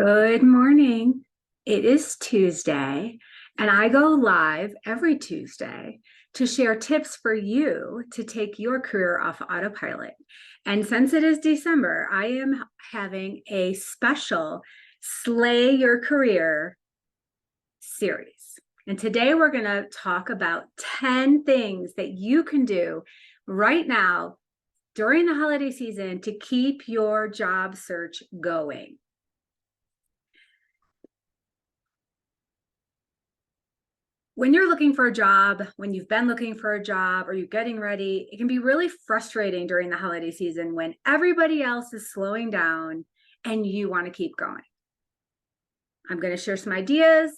Good morning. It is Tuesday, and I go live every Tuesday to share tips for you to take your career off autopilot. And since it is December, I am having a special Slay Your Career series. And today we're going to talk about 10 things that you can do right now during the holiday season to keep your job search going. When you're looking for a job, when you've been looking for a job or you're getting ready, it can be really frustrating during the holiday season when everybody else is slowing down and you want to keep going. I'm going to share some ideas.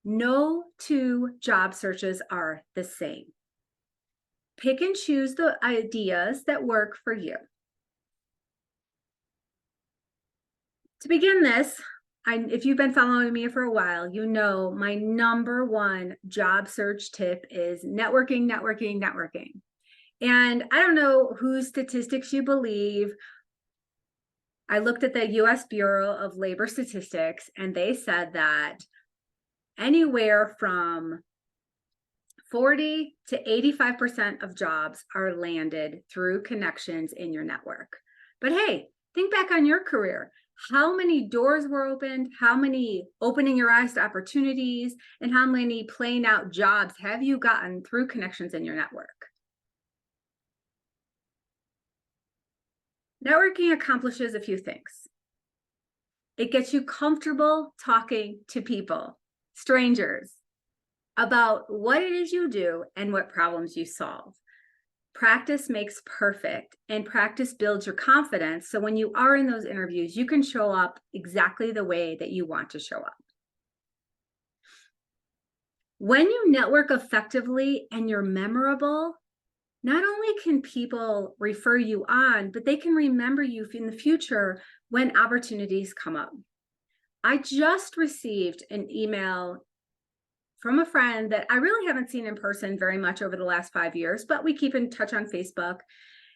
No two job searches are the same. Pick and choose the ideas that work for you. To begin this, if you've been following me for a while, you know my number one job search tip is networking, networking, networking. And I don't know whose statistics you believe. I looked at the US Bureau of Labor Statistics, and they said that anywhere from 40 to 85% of jobs are landed through connections in your network. But hey, think back on your career. How many doors were opened? How many opening your eyes to opportunities? And how many playing out jobs have you gotten through connections in your network? Networking accomplishes a few things. It gets you comfortable talking to people, strangers, about what it is you do and what problems you solve. Practice makes perfect, and practice builds your confidence. So when you are in those interviews, you can show up exactly the way that you want to show up. When you network effectively and you're memorable, not only can people refer you on, but they can remember you in the future when opportunities come up. I just received an email from a friend that I really haven't seen in person very much over the last 5 years, but we keep in touch on Facebook.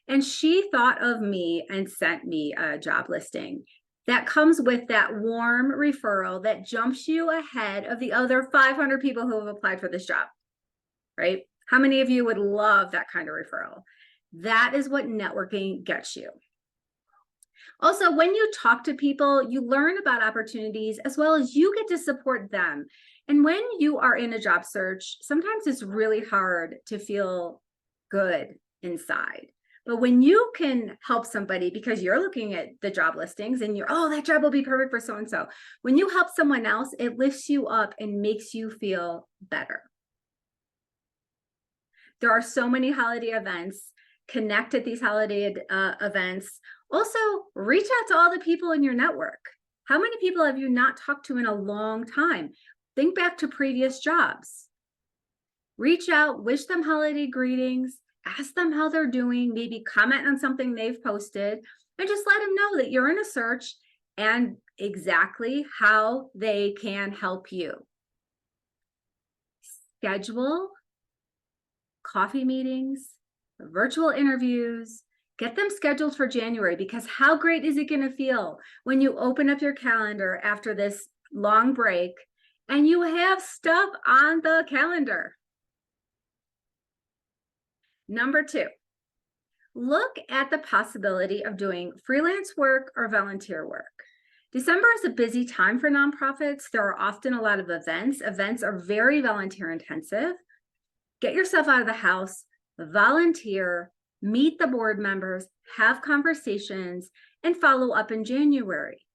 And she thought of me and sent me a job listing that comes with that warm referral that jumps you ahead of the other 500 people who have applied for this job, right? How many of you would love that kind of referral? That is what networking gets you. Also, when you talk to people, you learn about opportunities as well as you get to support them. And when you are in a job search, sometimes it's really hard to feel good inside. But when you can help somebody because you're looking at the job listings and you're, oh, that job will be perfect for so-and-so. When you help someone else, it lifts you up and makes you feel better. There are so many holiday events. Connect at these holiday events. Also, reach out to all the people in your network. How many people have you not talked to in a long time? Think back to previous jobs. Reach out, wish them holiday greetings, ask them how they're doing, maybe comment on something they've posted, and just let them know that you're in a search and exactly how they can help you. Schedule coffee meetings, virtual interviews, get them scheduled for January, because how great is it going to feel when you open up your calendar after this long break and you have stuff on the calendar? Number 2, look at the possibility of doing freelance work or volunteer work. December is a busy time for nonprofits. There are often a lot of events. Events are very volunteer intensive. Get yourself out of the house, volunteer, meet the board members, have conversations, and follow up in January.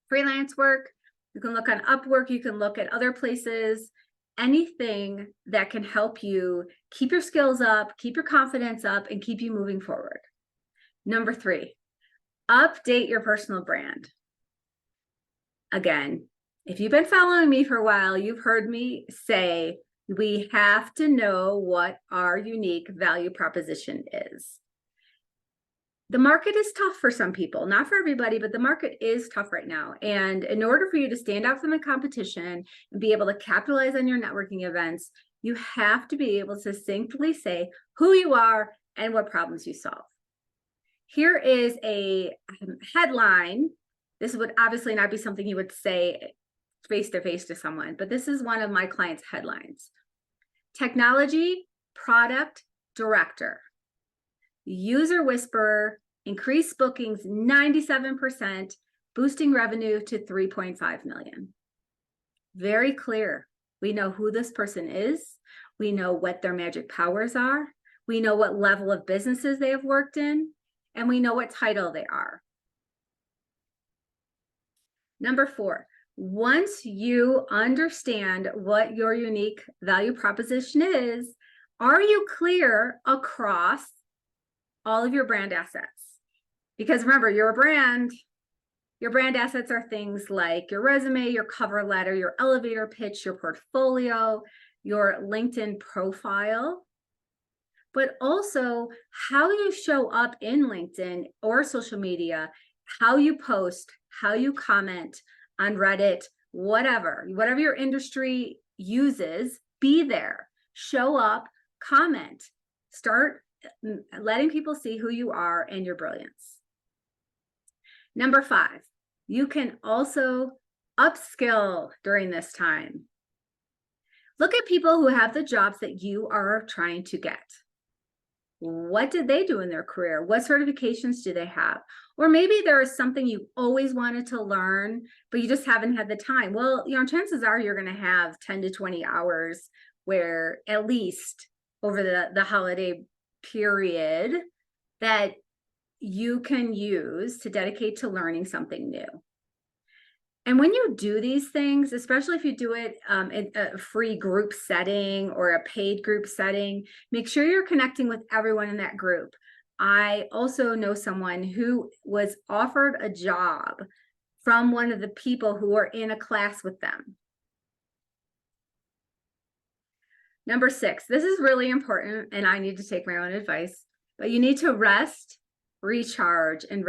Freelance work, you can look on Upwork, you can look at other places, anything that can help you keep your skills up, keep your confidence up, and keep you moving forward. Number 3, update your personal brand. Again, if you've been following me for a while, you've heard me say, we have to know what our unique value proposition is. The market is tough for some people, not for everybody, but the market is tough right now. And in order for you to stand out from the competition and be able to capitalize on your networking events, you have to be able to succinctly say who you are and what problems you solve. Here is a headline This would obviously not be something you would say face to face to someone, but this is one of my clients' headlines. Technology product director, user whisperer, increased bookings 97%, boosting revenue to 3.5 million. Very clear. We know who this person is. We know what their magic powers are. We know what level of businesses they have worked in, and we know what title they are. Number 4, once you understand what your unique value proposition is, are you clear across all of your brand assets? Because remember, you're a brand. Your brand assets are things like your resume, your cover letter, your elevator pitch, your portfolio, your LinkedIn profile, but also how you show up in LinkedIn or social media, how you post, how you comment on Reddit, whatever your industry uses, be there, show up, comment, start letting people see who you are and your brilliance. Number 5, you can also upskill during this time. Look at people who have the jobs that you are trying to get. What did they do in their career? What certifications do they have? Or maybe there is something you always wanted to learn, but you just haven't had the time. Well, chances are you're going to have 10 to 20 hours where at least over the holiday period that you can use to dedicate to learning something new. And when you do these things, especially if you do it in a free group setting or a paid group setting, make sure you're connecting with everyone in that group. I also know someone who was offered a job from one of the people who are in a class with them. Number 6, this is really important, and I need to take my own advice, but you need to rest, recharge, and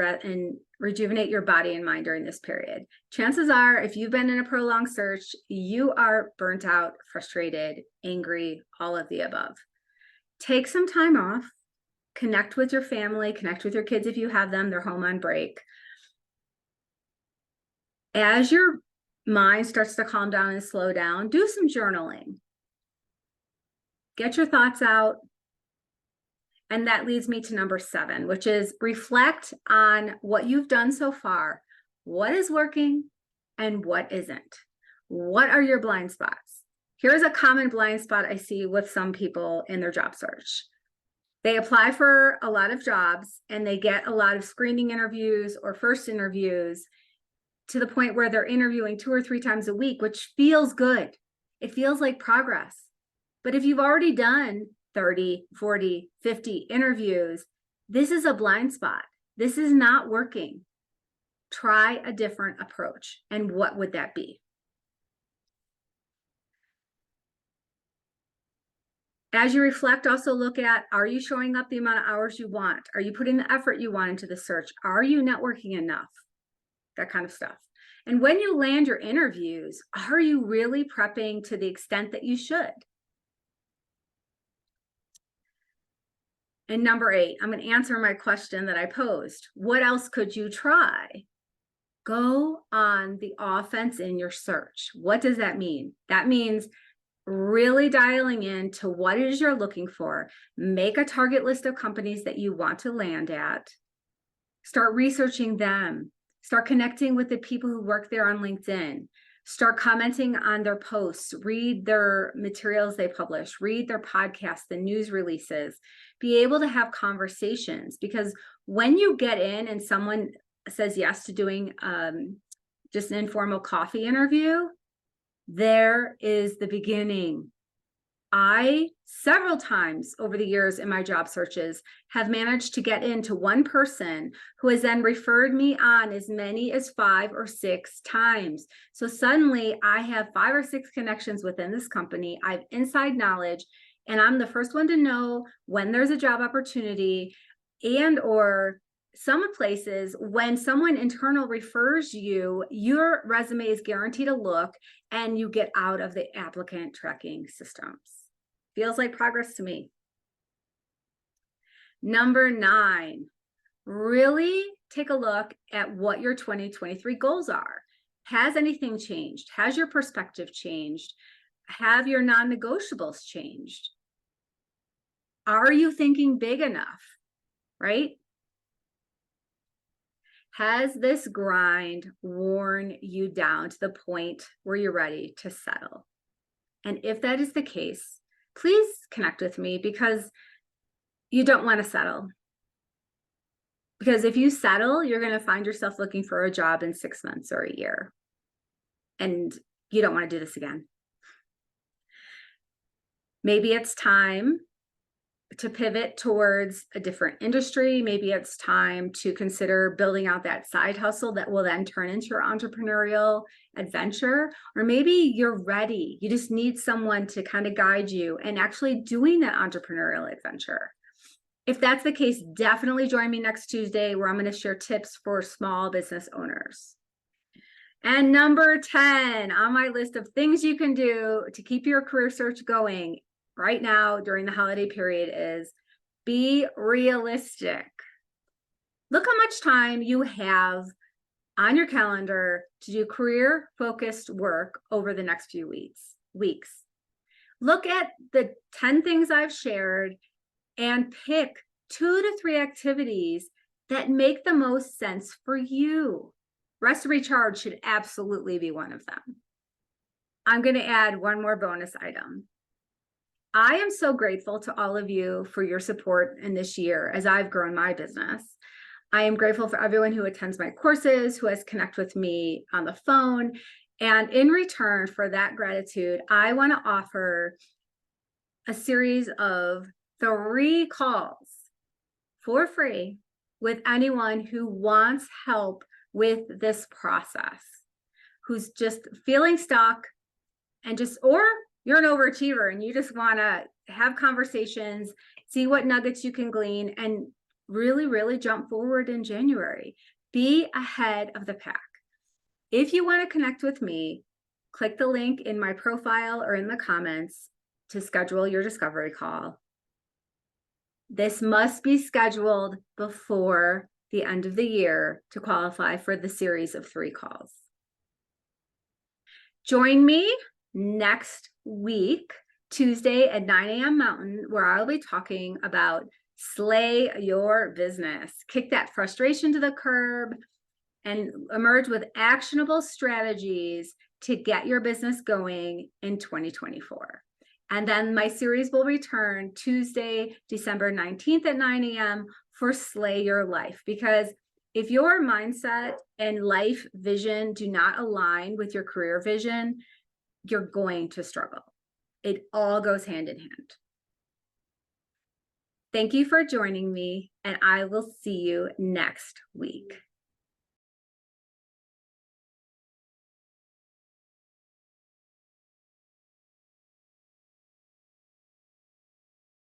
rejuvenate your body and mind during this period. Chances are, if you've been in a prolonged search, you are burnt out, frustrated, angry, all of the above. Take some time off, connect with your family, connect with your kids if you have them, they're home on break. As your mind starts to calm down and slow down, do some journaling. Get your thoughts out. And that leads me to number 7, which is reflect on what you've done so far. What is working and what isn't? What are your blind spots? Here's a common blind spot I see with some people in their job search. They apply for a lot of jobs and they get a lot of screening interviews or first interviews to the point where they're interviewing 2 or 3 times a week, which feels good. It feels like progress. But if you've already done 30, 40, 50 interviews, this is a blind spot. This is not working. Try a different approach. And what would that be? As you reflect, also look at, are you showing up the amount of hours you want? Are you putting the effort you want into the search? Are you networking enough? That kind of stuff. And when you land your interviews, are you really prepping to the extent that you should? And number 8, I'm going to answer my question that I posed. What else could you try? Go on the offense in your search. What does that mean? That means really dialing in to what it is you're looking for. Make a target list of companies that you want to land at. Start researching them. Start connecting with the people who work there on LinkedIn. Start commenting on their posts. Read their materials they publish. Read their podcasts, the news releases. Be able to have conversations, because when you get in and someone says yes to doing just an informal coffee interview, there is the beginning. I, several times over the years in my job searches, have managed to get into one person who has then referred me on as many as 5 or 6 times. So suddenly I have 5 or 6 connections within this company. I have inside knowledge, and I'm the first one to know when there's a job opportunity, and or some places when someone internal refers you, your resume is guaranteed a look and you get out of the applicant tracking systems. Feels like progress to me. Number 9, really take a look at what your 2023 goals are. Has anything changed? Has your perspective changed? Have your non-negotiables changed? Are you thinking big enough, right? Has this grind worn you down to the point where you're ready to settle? And if that is the case, please connect with me, because you don't want to settle. Because if you settle, you're going to find yourself looking for a job in 6 months or a year. And you don't want to do this again. Maybe it's time to pivot towards a different industry. Maybe it's time to consider building out that side hustle that will then turn into your entrepreneurial adventure. Or maybe you're ready. You just need someone to kind of guide you and actually doing that entrepreneurial adventure. If that's the case, definitely join me next Tuesday, where I'm going to share tips for small business owners. And number 10 on my list of things you can do to keep your career search going right now during the holiday period is be realistic. Look how much time you have on your calendar to do career-focused work over the next few weeks. Look at the 10 things I've shared and pick 2 to 3 activities that make the most sense for you. Rest and recharge should absolutely be one of them. I'm going to add one more bonus item. I am so grateful to all of you for your support in this year as I've grown my business. I am grateful for everyone who attends my courses, who has connected with me on the phone. And in return for that gratitude, I want to offer a series of 3 calls for free with anyone who wants help with this process, who's just feeling stuck and or you're an overachiever and you just want to have conversations, see what nuggets you can glean, and really, really jump forward in January. Be ahead of the pack. If you want to connect with me, click the link in my profile or in the comments to schedule your discovery call. This must be scheduled before the end of the year to qualify for the series of 3 calls. Join me next week, Tuesday at 9 a.m. Mountain, where I'll be talking about slay your business. Kick that frustration to the curb and emerge with actionable strategies to get your business going in 2024. And then my series will return Tuesday, December 19th at 9 a.m. for Slay Your Life. Because if your mindset and life vision do not align with your career vision, you're going to struggle. It all goes hand in hand. Thank you for joining me, and I will see you next week.